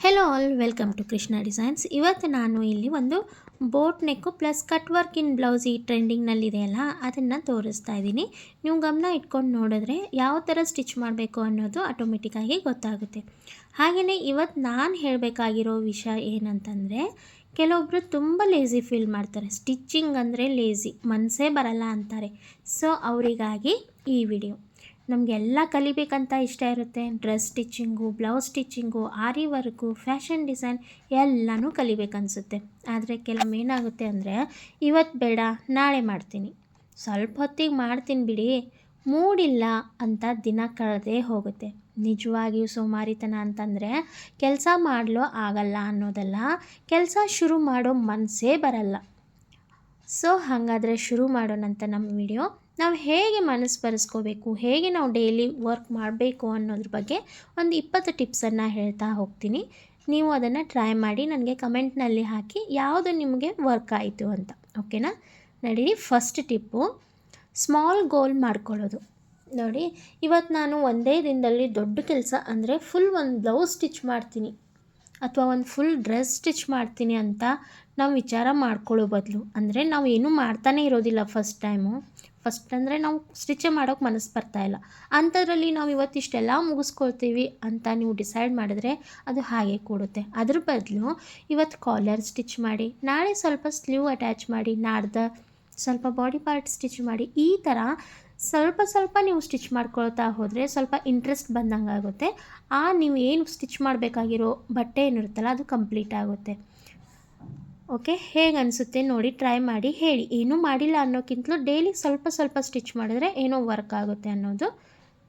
Hello all, welcome to Krishna Designs. ಇವತ್ತು ನಾನು ಇಲ್ಲಿ ಒಂದು boat neck plus cut work in blouse ಈ ಟ್ರೆಂಡಿಂಗ್ನಲ್ಲಿದೆಯಲ್ಲ ಅದನ್ನು ತೋರಿಸ್ತಾ ಇದ್ದೀನಿ. ನೀವು ಗಮನ ಇಟ್ಕೊಂಡು ನೋಡಿದ್ರೆ ಯಾವ ಥರ ಸ್ಟಿಚ್ ಮಾಡಬೇಕು ಅನ್ನೋದು ಆಟೋಮೆಟಿಕ್ಕಾಗಿ ಗೊತ್ತಾಗುತ್ತೆ. ಹಾಗೆಯೇ ಇವತ್ತು ನಾನು ಹೇಳಬೇಕಾಗಿರೋ ವಿಷಯ ಏನಂತಂದರೆ, ಕೆಲವೊಬ್ಬರು ತುಂಬ ಲೇಝಿ ಫೀಲ್ ಮಾಡ್ತಾರೆ. ಸ್ಟಿಚ್ಚಿಂಗ್ ಅಂದರೆ ಲೇಝಿ, ಮನಸ್ಸೇ ಬರಲ್ಲ ಅಂತಾರೆ. ಸೊ ಅವರಿಗಾಗಿ ಈ ವಿಡಿಯೋ. ನಮಗೆಲ್ಲ ಕಲಿಬೇಕಂತ ಇಷ್ಟ ಇರುತ್ತೆ. ಡ್ರೆಸ್ ಸ್ಟಿಚ್ಚಿಂಗು, ಬ್ಲೌಸ್ ಸ್ಟಿಚ್ಚಿಂಗು, ಆರಿ ವರ್ಕು, ಫ್ಯಾಷನ್ ಡಿಸೈನ್ ಎಲ್ಲನೂ ಕಲಿಬೇಕನ್ಸುತ್ತೆ. ಆದರೆ ಕೆಲವೊಮ್ಮೆ ಏನಾಗುತ್ತೆ ಅಂದರೆ, ಇವತ್ತು ಬೇಡ ನಾಳೆ ಮಾಡ್ತೀನಿ, ಸ್ವಲ್ಪ ಹೊತ್ತಿಗೆ ಮಾಡ್ತೀನಿ ಬಿಡಿ, ಮೂಡಿಲ್ಲ ಅಂತ ದಿನ ಕಳೆದೇ ಹೋಗುತ್ತೆ. ನಿಜವಾಗಿಯೂ ಸೋಮಾರಿತನ ಅಂತಂದರೆ ಕೆಲಸ ಮಾಡಲು ಆಗಲ್ಲ ಅನ್ನೋದಲ್ಲ, ಕೆಲಸ ಶುರು ಮಾಡೋ ಮನಸ್ಸೇ ಬರಲ್ಲ. ಸೊ ಹಾಗಾದರೆ ಶುರು ಮಾಡೋಣಂತ ನಮ್ಮ ವಿಡಿಯೋ. ನಾವು ಹೇಗೆ ಮನಸ್ಸು ಬರೆಸ್ಕೋಬೇಕು, ಹೇಗೆ ನಾವು ಡೈಲಿ ವರ್ಕ್ ಮಾಡಬೇಕು ಅನ್ನೋದ್ರ ಬಗ್ಗೆ ಒಂದು 20 ಟಿಪ್ಸನ್ನು ಹೇಳ್ತಾ ಹೋಗ್ತೀನಿ. ನೀವು ಅದನ್ನು ಟ್ರೈ ಮಾಡಿ ನನಗೆ ಕಮೆಂಟ್ನಲ್ಲಿ ಹಾಕಿ ಯಾವುದು ನಿಮಗೆ ವರ್ಕ್ ಆಯಿತು ಅಂತ. ಓಕೆನಾ? ನಡೀರಿ, ಫಸ್ಟ್ ಟಿಪ್ಪು ಸ್ಮಾಲ್ ಗೋಲ್ ಮಾಡ್ಕೊಳ್ಳೋದು. ನೋಡಿ, ಇವತ್ತು ನಾನು ಒಂದೇ ದಿನದಲ್ಲಿ ದೊಡ್ಡ ಕೆಲಸ ಅಂದರೆ ಫುಲ್ ಒಂದು ಬ್ಲೌಸ್ ಸ್ಟಿಚ್ ಮಾಡ್ತೀನಿ ಅಥವಾ ಒಂದು ಫುಲ್ ಡ್ರೆಸ್ ಸ್ಟಿಚ್ ಮಾಡ್ತೀನಿ ಅಂತ ನಾವು ವಿಚಾರ ಮಾಡ್ಕೊಳ್ಳೋ ಬದಲು, ಅಂದರೆ ನಾವು ಏನೂ ಮಾಡ್ತಾನೇ ಇರೋದಿಲ್ಲ ಫಸ್ಟ್ ಅಂದರೆ ನಾವು ಸ್ಟಿಚೇ ಮಾಡೋಕ್ಕೆ ಮನಸ್ಸು ಬರ್ತಾಯಿಲ್ಲ, ಅಂಥದ್ರಲ್ಲಿ ನಾವು ಇವತ್ತಿಷ್ಟೆಲ್ಲ ಮುಗಿಸ್ಕೊಳ್ತೀವಿ ಅಂತ ನೀವು ಡಿಸೈಡ್ ಮಾಡಿದ್ರೆ ಅದು ಹಾಗೆ ಕೂಡುತ್ತೆ. ಅದ್ರ ಬದಲು ಇವತ್ತು ಕಾಲರ್ ಸ್ಟಿಚ್ ಮಾಡಿ, ನಾಳೆ ಸ್ವಲ್ಪ ಸ್ಲೀವ್ ಅಟ್ಯಾಚ್ ಮಾಡಿ, ನಾಡ್ದು ಸ್ವಲ್ಪ ಬಾಡಿ ಪಾರ್ಟ್ ಸ್ಟಿಚ್ ಮಾಡಿ, ಈ ಥರ ಸ್ವಲ್ಪ ನೀವು ಸ್ಟಿಚ್ ಮಾಡ್ಕೊಳ್ತಾ ಹೋದರೆ ಸ್ವಲ್ಪ ಇಂಟ್ರೆಸ್ಟ್ ಬಂದಂಗೆ ಆಗುತ್ತೆ. ನೀವು ಏನು ಸ್ಟಿಚ್ ಮಾಡಬೇಕಾಗಿರೋ ಬಟ್ಟೆ ಏನಿರುತ್ತಲ್ಲ ಅದು ಕಂಪ್ಲೀಟ್ ಆಗುತ್ತೆ. ಓಕೆ, ಹೇಗೆ ಅನಿಸುತ್ತೆ ನೋಡಿ, ಟ್ರೈ ಮಾಡಿ ಹೇಳಿ. ಏನೂ ಮಾಡಿಲ್ಲ ಅನ್ನೋಕ್ಕಿಂತಲೂ ಡೈಲಿ ಸ್ವಲ್ಪ ಸ್ಟಿಚ್ ಮಾಡಿದ್ರೆ ಏನೋ ವರ್ಕ್ ಆಗುತ್ತೆ ಅನ್ನೋದು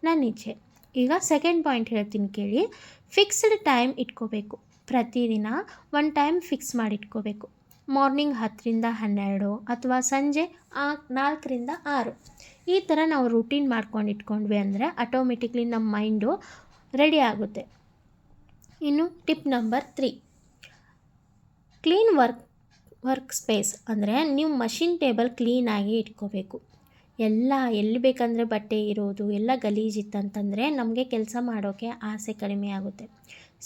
ನನ್ನ ಇಚ್ಛೆ. ಈಗ ಸೆಕೆಂಡ್ ಪಾಯಿಂಟ್ ಹೇಳ್ತೀನಿ ಕೇಳಿ. ಫಿಕ್ಸ್ಡ್ ಟೈಮ್ ಇಟ್ಕೋಬೇಕು. ಪ್ರತಿದಿನ ಒಂದು ಟೈಮ್ ಫಿಕ್ಸ್ ಮಾಡಿ ಇಟ್ಕೋಬೇಕು. ಮಾರ್ನಿಂಗ್ 10ರಿಂದ 12 ಅಥವಾ ಸಂಜೆ 4ರಿಂದ 6, ಈ ಥರ ನಾವು ರೂಟೀನ್ ಮಾಡ್ಕೊಂಡು ಇಟ್ಕೊಂಡ್ವಿ ಅಂದರೆ ಆಟೋಮೆಟಿಕ್ಲಿ ನಮ್ಮ ಮೈಂಡು ರೆಡಿ ಆಗುತ್ತೆ. ಇನ್ನು tip number 3, clean work space. ಅಂದರೆ ನೀವು ಮಷಿನ್ ಟೇಬಲ್ ಕ್ಲೀನಾಗಿ ಇಟ್ಕೋಬೇಕು. ಎಲ್ಲಿ ಬೇಕಂದರೆ ಬಟ್ಟೆ ಇರೋದು ಎಲ್ಲ ಗಲೀಜಿತ್ತಂತಂದರೆ ನಮಗೆ ಕೆಲಸ ಮಾಡೋಕ್ಕೆ ಆಸೆ ಕಡಿಮೆ ಆಗುತ್ತೆ.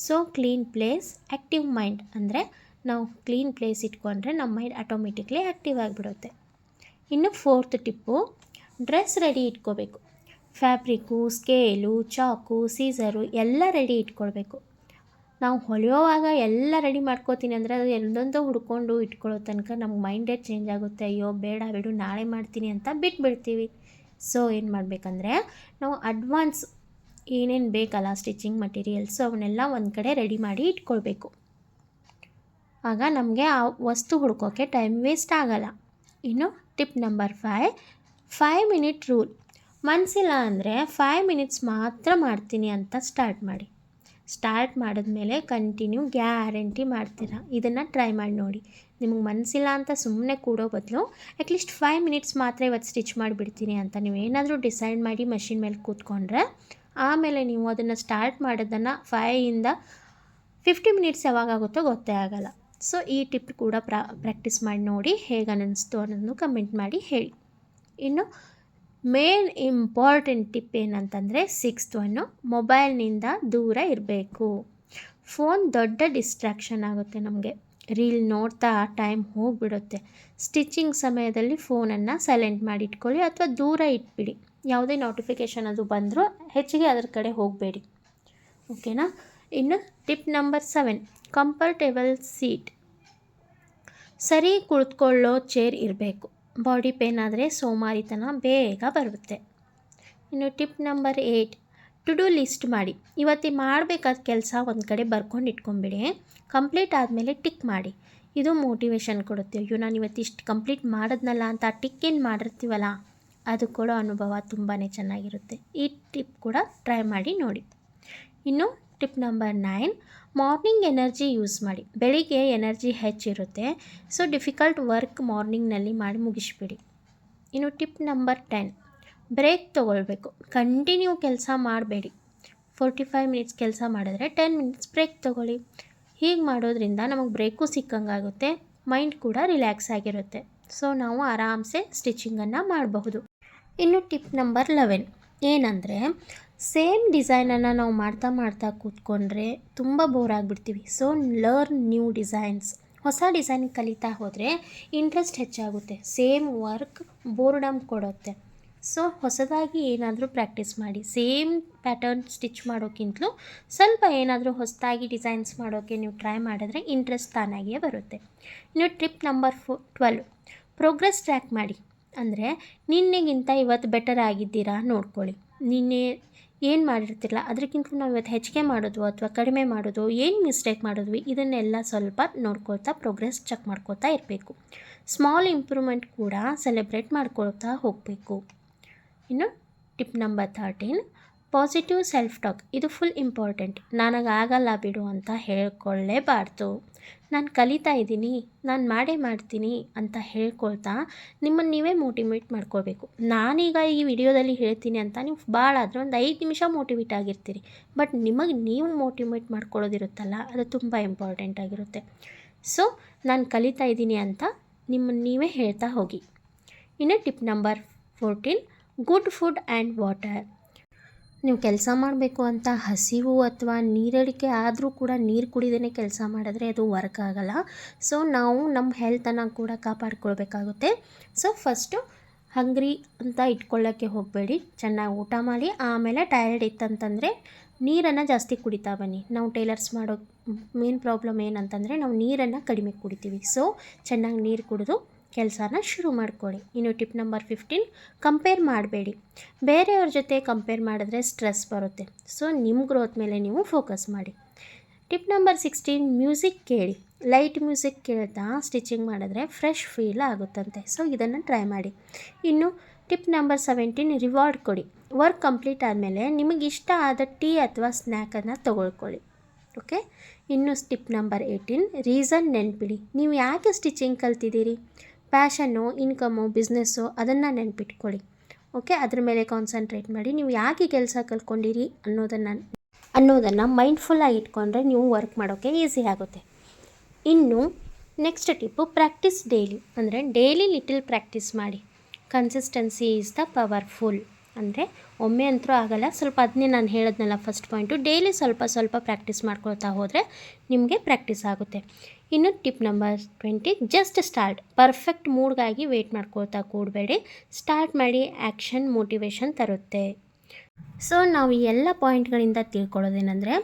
So clean place, active mind. ಅಂದರೆ ನಾವು ಕ್ಲೀನ್ ಪ್ಲೇಸ್ ಇಟ್ಕೊಂಡ್ರೆ ನಮ್ಮ ಮೈಂಡ್ ಆಟೋಮೆಟಿಕ್ಲಿ ಆ್ಯಕ್ಟಿವ್ ಆಗಿಬಿಡುತ್ತೆ. ಇನ್ನು 4th ಟಿಪ್ಪು, ಡ್ರೆಸ್ ರೆಡಿ ಇಟ್ಕೋಬೇಕು. ಫ್ಯಾಬ್ರಿಕ್ಕು, ಸ್ಕೇಲು, ಚಾಕು, ಸೀಸರು ಎಲ್ಲ ರೆಡಿ ಇಟ್ಕೊಳ್ಬೇಕು. ನಾವು ಹೊಲಿಯೋವಾಗ ಎಲ್ಲ ರೆಡಿ ಮಾಡ್ಕೋತೀನಿ ಅಂದರೆ ಅದು ಎಲ್ಲೊಂದು ಹುಡ್ಕೊಂಡು ಇಟ್ಕೊಳ್ಳೋ ತನಕ ನಮ್ಮ ಮೈಂಡೇ ಚೇಂಜ್ ಆಗುತ್ತೆ. ಅಯ್ಯೋ ಬೇಡ ಬಿಡು ನಾಳೆ ಮಾಡ್ತೀನಿ ಅಂತ ಬಿಟ್ಬಿಡ್ತೀವಿ. ಸೊ ಏನು ಮಾಡಬೇಕಂದ್ರೆ, ನಾವು ಅಡ್ವಾನ್ಸ್ ಏನೇನು ಬೇಕಲ್ಲ ಸ್ಟಿಚಿಂಗ್ ಮಟೀರಿಯಲ್ಸು ಅವನ್ನೆಲ್ಲ ಒಂದು ಕಡೆ ರೆಡಿ ಮಾಡಿ ಇಟ್ಕೊಳ್ಬೇಕು. ಆಗ ನಮಗೆ ಆ ವಸ್ತು ಹುಡ್ಕೋಕ್ಕೆ ಟೈಮ್ ವೇಸ್ಟ್ ಆಗಲ್ಲ. ಇನ್ನು ಟಿಪ್ ನಂಬರ್ 5 ಮಿನಿಟ್ ರೂಲ್. ಮನಸ್ಸಿಲ್ಲ ಅಂದರೆ 5 ಮಿನಿಟ್ಸ್ ಮಾತ್ರ ಮಾಡ್ತೀನಿ ಅಂತ ಸ್ಟಾರ್ಟ್ ಮಾಡಿದ್ಮೇಲೆ ಕಂಟಿನ್ಯೂ ಗ್ಯಾರಂಟಿ ಮಾಡ್ತೀರಾ. ಇದನ್ನು ಟ್ರೈ ಮಾಡಿ ನೋಡಿ. ನಿಮಗೆ ಮನಸ್ಸಿಲ್ಲ ಅಂತ ಸುಮ್ಮನೆ ಕೂಡೋ ಬದಲು ಅಟ್ಲೀಸ್ಟ್ 5 ಮಿನಿಟ್ಸ್ ಮಾತ್ರ ಇವತ್ತು ಸ್ಟಿಚ್ ಮಾಡಿಬಿಡ್ತೀನಿ ಅಂತ ನೀವು ಏನಾದರೂ ಡಿಸೈಡ್ ಮಾಡಿ ಮಷಿನ್ ಮೇಲೆ ಕೂತ್ಕೊಂಡ್ರೆ, ಆಮೇಲೆ ನೀವು ಅದನ್ನು ಸ್ಟಾರ್ಟ್ ಮಾಡೋದನ್ನು 5ರಿಂದ 50 ಮಿನಿಟ್ಸ್ ಯಾವಾಗಾಗುತ್ತೋ ಗೊತ್ತೇ ಆಗಲ್ಲ. ಸೊ ಈ ಟಿಪ್ ಕೂಡ ಪ್ರಾಕ್ಟೀಸ್ ಮಾಡಿ ನೋಡಿ, ಹೇಗೆ ಅನ್ನಿಸ್ತು ಅನ್ನೋದನ್ನು ಕಮೆಂಟ್ ಮಾಡಿ ಹೇಳಿ. ಇನ್ನು ಮೇನ್ ಇಂಪಾರ್ಟೆಂಟ್ ಟಿಪ್ ಏನಂತಂದರೆ 6th ಒನ್ನು, ಮೊಬೈಲ್ನಿಂದ ದೂರ ಇರಬೇಕು. ಫೋನ್ ದೊಡ್ಡ ಡಿಸ್ಟ್ರಾಕ್ಷನ್ ಆಗುತ್ತೆ ನಮಗೆ. ರೀಲ್ ನೋಡ್ತಾ ಟೈಮ್ ಹೋಗಿಬಿಡುತ್ತೆ. ಸ್ಟಿಚಿಂಗ್ ಸಮಯದಲ್ಲಿ ಫೋನನ್ನು ಸೈಲೆಂಟ್ ಮಾಡಿ ಇಟ್ಕೊಳ್ಳಿ ಅಥವಾ ದೂರ ಇಟ್ಬಿಡಿ. ಯಾವುದೇ ನೋಟಿಫಿಕೇಷನ್ ಅದು ಬಂದರೂ ಹೆಚ್ಚಿಗೆ ಅದರ ಕಡೆ ಹೋಗಬೇಡಿ. ಓಕೆನಾ? ಇನ್ನು ಟಿಪ್ ನಂಬರ್ 7, ಕಂಫರ್ಟೇಬಲ್ ಸೀಟ್. ಸರಿ ಕುಳಿತುಕೊಳ್ಳೋ ಚೇರ್ ಇರಬೇಕು. ಬಾಡಿ ಪೇನ್ ಆದರೆ ಸೋಮಾರಿತನ ಬೇಗ ಬರುತ್ತೆ. ಇನ್ನು tip number 8, to do list ಮಾಡಿ. ಇವತ್ತು ಮಾಡಬೇಕಾದ ಕೆಲಸ ಒಂದು ಕಡೆ ಬರ್ಕೊಂಡು ಇಟ್ಕೊಂಬಿಡಿ. ಕಂಪ್ಲೀಟ್ ಆದಮೇಲೆ ಟಿಕ್ ಮಾಡಿ. ಇದು ಮೋಟಿವೇಶನ್ ಕೊಡುತ್ತೆ. ಅಯ್ಯೋ ನಾನು ಇವತ್ತಿಷ್ಟು ಕಂಪ್ಲೀಟ್ ಮಾಡಿದ್ನಲ್ಲ ಅಂತ ಆ ಟಿಕ್ ಏನು ಮಾಡಿರ್ತೀವಲ್ಲ ಅದು ಕೊಡೋ ಅನುಭವ ತುಂಬಾ ಚೆನ್ನಾಗಿರುತ್ತೆ. ಈ ಟಿಪ್ ಕೂಡ ಟ್ರೈ ಮಾಡಿ ನೋಡಿ. ಇನ್ನು tip number 9, morning energy use ಮಾಡಿ. ಬೆಳಿಗ್ಗೆ ಎನರ್ಜಿ ಹೆಚ್ಚಿರುತ್ತೆ. ಸೊ ಡಿಫಿಕಲ್ಟ್ ವರ್ಕ್ ಮಾರ್ನಿಂಗ್ನಲ್ಲಿ ಮಾಡಿ ಮುಗಿಸ್ಬಿಡಿ. ಇನ್ನು ಟಿಪ್ ನಂಬರ್ 10, ಬ್ರೇಕ್ ತೊಗೊಳ್ಬೇಕು. ಕಂಟಿನ್ಯೂ ಕೆಲಸ ಮಾಡಬೇಡಿ. 45 ಮಿನಿಟ್ಸ್ ಕೆಲಸ ಮಾಡಿದ್ರೆ 10 ಮಿನಿಟ್ಸ್ ಬ್ರೇಕ್ ತೊಗೊಳ್ಳಿ. ಹೀಗೆ ಮಾಡೋದ್ರಿಂದ ನಮಗೆ ಬ್ರೇಕು ಸಿಕ್ಕಂಗಾಗುತ್ತೆ, ಮೈಂಡ್ ಕೂಡ ರಿಲ್ಯಾಕ್ಸ್ ಆಗಿರುತ್ತೆ. ಸೊ ನಾವು ಆರಾಮ್ಸೆ ಸ್ಟಿಚಿಂಗನ್ನು ಮಾಡಬಹುದು. ಇನ್ನು ಟಿಪ್ ನಂಬರ್ 11 ಏನಂದರೆ, ಸೇಮ್ ಡಿಸೈನನ್ನು ನಾವು ಮಾಡ್ತಾ ಮಾಡ್ತಾ ಕೂತ್ಕೊಂಡ್ರೆ ತುಂಬ ಬೋರ್ ಆಗಿಬಿಡ್ತೀವಿ. So learn new designs. ಹೊಸ ಡಿಸೈನ್ ಕಲಿತಾ ಹೋದರೆ ಇಂಟ್ರೆಸ್ಟ್ ಹೆಚ್ಚಾಗುತ್ತೆ. ಸೇಮ್ ವರ್ಕ್ ಬೋರ್ಡಮ್ ಕೊಡುತ್ತೆ. ಸೊ ಹೊಸದಾಗಿ ಏನಾದರೂ ಪ್ರಾಕ್ಟೀಸ್ ಮಾಡಿ. ಸೇಮ್ ಪ್ಯಾಟರ್ನ್ ಸ್ಟಿಚ್ ಮಾಡೋಕ್ಕಿಂತಲೂ ಸ್ವಲ್ಪ ಏನಾದರೂ ಹೊಸದಾಗಿ ಡಿಸೈನ್ಸ್ ಮಾಡೋಕ್ಕೆ ನೀವು ಟ್ರೈ ಮಾಡಿದ್ರೆ ಇಂಟ್ರೆಸ್ಟ್ ತಾನಾಗಿಯೇ ಬರುತ್ತೆ. ಇನ್ನು ಟಿಪ್ ನಂಬರ್ 12, ಪ್ರೋಗ್ರೆಸ್ ಟ್ರ್ಯಾಕ್ ಮಾಡಿ. ಅಂದರೆ ನಿನ್ನೆಗಿಂತ ಇವತ್ತು ಬೆಟರ್ ಆಗಿದ್ದೀರಾ ನೋಡ್ಕೊಳ್ಳಿ. ನಿನ್ನೆ ಏನು ಮಾಡಿರ್ತಿರಲ್ಲ ಅದಕ್ಕಿಂತ ನಾವು ಇವತ್ತು ಹೆಚ್ಚಿಗೆ ಮಾಡೋದು ಅಥವಾ ಕಡಿಮೆ ಮಾಡೋದು, ಏನು ಮಿಸ್ಟೇಕ್ ಮಾಡಿದ್ವಿ, ಇದನ್ನೆಲ್ಲ ಸ್ವಲ್ಪ ನೋಡ್ಕೊಳ್ತಾ ಪ್ರೋಗ್ರೆಸ್ ಚೆಕ್ ಮಾಡ್ಕೊತಾ ಇರಬೇಕು. ಸ್ಮಾಲ್ ಇಂಪ್ರೂವ್ಮೆಂಟ್ ಕೂಡ ಸೆಲೆಬ್ರೇಟ್ ಮಾಡ್ಕೊಳ್ತಾ ಹೋಗಬೇಕು. ಇನ್ನು tip number 13, positive self talk. ಇದು ಫುಲ್ ಇಂಪಾರ್ಟೆಂಟ್. ನನಗಾಗಲ್ಲ ಬಿಡು ಅಂತ ಹೇಳ್ಕೊಳ್ಳೇಬಾರ್ದು. ನಾನು ಕಲಿತಾ ಇದ್ದೀನಿ, ನಾನು ಮಾಡೇ ಮಾಡ್ತೀನಿ ಅಂತ ಹೇಳ್ಕೊಳ್ತಾ ನಿಮ್ಮನ್ನು ನೀವೇ ಮೋಟಿವೇಟ್ ಮಾಡ್ಕೋಬೇಕು. ನಾನೀಗ ಈ ವಿಡಿಯೋದಲ್ಲಿ ಹೇಳ್ತೀನಿ ಅಂತ ನೀವು ಭಾಳ ಆದರೆ ಒಂದು 5 ನಿಮಿಷ ಮೋಟಿವೇಟ್ ಆಗಿರ್ತೀರಿ. ಬಟ್ ನಿಮಗೆ ನೀವು ಮೋಟಿವೇಟ್ ಮಾಡ್ಕೊಳ್ಳೋದಿರುತ್ತಲ್ಲ, ಅದು ತುಂಬ ಇಂಪಾರ್ಟೆಂಟ್ ಆಗಿರುತ್ತೆ. ಸೊ ನಾನು ಕಲಿತಾ ಇದ್ದೀನಿ ಅಂತ ನಿಮ್ಮನ್ನು ನೀವೇ ಹೇಳ್ತಾ ಹೋಗಿ. ಇನ್ನು tip number 14, good food and water. ನೀವು ಕೆಲಸ ಮಾಡಬೇಕು ಅಂತ ಹಸಿವು ಅಥವಾ ನೀರಡಿಕೆ ಆದರೂ ಕೂಡ ನೀರು ಕುಡಿದೇ ಕೆಲಸ ಮಾಡಿದ್ರೆ ಅದು ವರ್ಕ್ ಆಗೋಲ್ಲ. ಸೊ ನಾವು ನಮ್ಮ ಹೆಲ್ತನ್ನು ಕೂಡ ಕಾಪಾಡ್ಕೊಳ್ಬೇಕಾಗುತ್ತೆ. ಸೊ ಫಸ್ಟು ಹಂಗ್ರಿ ಅಂತ ಇಟ್ಕೊಳ್ಳೋಕ್ಕೆ ಹೋಗಬೇಡಿ. ಚೆನ್ನಾಗಿ ಊಟ ಮಾಡಿ ಆಮೇಲೆ ಟಯರ್ಡ್ ಇತ್ತಂತಂದರೆ ನೀರನ್ನು ಜಾಸ್ತಿ ಕುಡಿತಾ ಬನ್ನಿ. ನಾವು ಟೈಲರ್ಸ್ ಮಾಡೋ ಮೇನ್ ಪ್ರಾಬ್ಲಮ್ ಏನಂತಂದರೆ ನಾವು ನೀರನ್ನು ಕಡಿಮೆ ಕುಡಿತೀವಿ. ಸೊ ಚೆನ್ನಾಗಿ ನೀರು ಕುಡಿದು ಕೆಲಸನ ಶುರು ಮಾಡ್ಕೊಳ್ಳಿ. ಇನ್ನು ಟಿಪ್ ನಂಬರ್ 15, ಕಂಪೇರ್ ಮಾಡಬೇಡಿ. ಬೇರೆಯವ್ರ ಜೊತೆ ಕಂಪೇರ್ ಮಾಡಿದ್ರೆ ಸ್ಟ್ರೆಸ್ ಬರುತ್ತೆ. ಸೊ ನಿಮ್ಮ ಗ್ರೋತ್ ಮೇಲೆ ನೀವು ಫೋಕಸ್ ಮಾಡಿ. ಟಿಪ್ ನಂಬರ್ 16, ಮ್ಯೂಸಿಕ್ ಕೇಳಿ. ಲೈಟ್ ಮ್ಯೂಸಿಕ್ ಕೇಳ್ತಾ ಸ್ಟಿಚಿಂಗ್ ಮಾಡಿದ್ರೆ ಫ್ರೆಶ್ ಫೀಲ್ ಆಗುತ್ತಂತೆ. ಸೊ ಇದನ್ನು ಟ್ರೈ ಮಾಡಿ. ಇನ್ನು ಟಿಪ್ ನಂಬರ್ 17, ರಿವಾರ್ಡ್ ಕೊಡಿ. ವರ್ಕ್ ಕಂಪ್ಲೀಟ್ ಆದಮೇಲೆ ನಿಮಗೆ ಇಷ್ಟ ಆದ ಟೀ ಅಥವಾ ಸ್ನ್ಯಾಕನ್ನು ತೊಗೊಳ್ಕೊಳ್ಳಿ. ಓಕೆ. ಇನ್ನು ಟಿಪ್ ನಂಬರ್ 18, ರೀಸನ್ ನೆನಪಿಡಿ. ನೀವು ಯಾಕೆ ಸ್ಟಿಚಿಂಗ್ ಕಲ್ತಿದ್ದೀರಿ? ಪ್ಯಾಷನ್ನು, ಇನ್ಕಮು, ಬಿಸ್ನೆಸ್ಸು ಅದನ್ನು ನೆನಪಿಟ್ಕೊಳ್ಳಿ. ಓಕೆ. ಅದ್ರ ಮೇಲೆ ಕಾನ್ಸಂಟ್ರೇಟ್ ಮಾಡಿ. ನೀವು ಯಾಕೆ ಕೆಲಸ ಕಲ್ತ್ಕೊಂಡಿರಿ ಅನ್ನೋದನ್ನು ಮೈಂಡ್ಫುಲ್ಲಾಗಿ ಇಟ್ಕೊಂಡ್ರೆ ನೀವು ವರ್ಕ್ ಮಾಡೋಕ್ಕೆ ಈಸಿ ಆಗುತ್ತೆ. ಇನ್ನು ನೆಕ್ಸ್ಟ್ ಟಿಪ್ಪು, ಪ್ರಾಕ್ಟೀಸ್ ಡೈಲಿ. ಅಂದರೆ ಡೈಲಿ ಲಿಟಲ್ ಪ್ರಾಕ್ಟೀಸ್ ಮಾಡಿ. Consistency is the powerful. ಅಂದರೆ ಒಮ್ಮೆ ಅಂತರೂ ಆಗಲ್ಲ. ಸ್ವಲ್ಪ ಅದನ್ನೇ ನಾನು ಹೇಳಿದ್ನಲ್ಲ ಫಸ್ಟ್ ಪಾಯಿಂಟು, ಡೈಲಿ ಸ್ವಲ್ಪ ಸ್ವಲ್ಪ ಪ್ರಾಕ್ಟೀಸ್ ಮಾಡ್ಕೊಳ್ತಾ ಹೋದರೆ ನಿಮಗೆ ಪ್ರಾಕ್ಟೀಸ್ ಆಗುತ್ತೆ. ಇನ್ನು tip number 20, just start. Perfect ಮೂಡ್ಗಾಗಿ ವೆಯ್ಟ್ ಮಾಡ್ಕೊಳ್ತಾ ಕೂಡಬೇಡಿ. ಸ್ಟಾರ್ಟ್ ಮಾಡಿ. ಆ್ಯಕ್ಷನ್ ಮೋಟಿವೇಶನ್ ತರುತ್ತೆ. ಸೊ ನಾವು ಈ ಎಲ್ಲ ಪಾಯಿಂಟ್ಗಳಿಂದ ತಿಳ್ಕೊಳ್ಳೋದೇನೆಂದರೆ,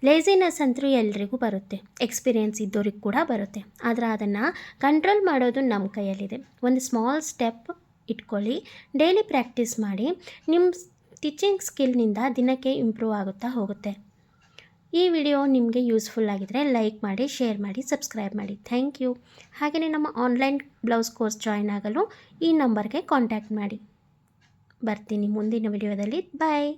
ಲೇಸಿನೆಸ್ ಅಂತೂ ಎಲ್ರಿಗೂ ಬರುತ್ತೆ, ಎಕ್ಸ್ಪೀರಿಯೆನ್ಸ್ ಇದ್ದವ್ರಿಗೆ ಕೂಡ ಬರುತ್ತೆ. ಆದರೆ ಅದನ್ನು ಕಂಟ್ರೋಲ್ ಮಾಡೋದು ನಮ್ಮ ಕೈಯಲ್ಲಿದೆ. ಒಂದು ಸ್ಮಾಲ್ ಸ್ಟೆಪ್ ಇಟ್ಕೊಳ್ಳಿ. ಡೈಲಿ ಪ್ರಾಕ್ಟೀಸ್ ಮಾಡಿ. ನಿಮ್ಮ ಸ್ಟಿಚಿಂಗ್ ಸ್ಕಿಲ್ನಿಂದ ದಿನಕ್ಕೆ ಇಂಪ್ರೂವ್ ಆಗುತ್ತಾ ಹೋಗುತ್ತೆ. ಈ ವಿಡಿಯೋ ನಿಮಗೆ ಯೂಸ್ಫುಲ್ ಆಗಿದ್ದರೆ ಲೈಕ್ ಮಾಡಿ, ಶೇರ್ ಮಾಡಿ, ಸಬ್ಸ್ಕ್ರೈಬ್ ಮಾಡಿ. Thank you. ಹಾಗೆಯೇ ನಮ್ಮ ಆನ್ಲೈನ್ ಬ್ಲೌಸ್ ಕೋರ್ಸ್ ಜಾಯ್ನ್ ಆಗಲು ಈ ನಂಬರ್ಗೆ ಕಾಂಟ್ಯಾಕ್ಟ್ ಮಾಡಿ. ಬರ್ತೀನಿ ಮುಂದಿನ ವಿಡಿಯೋದಲ್ಲಿ. ಬಾಯ್.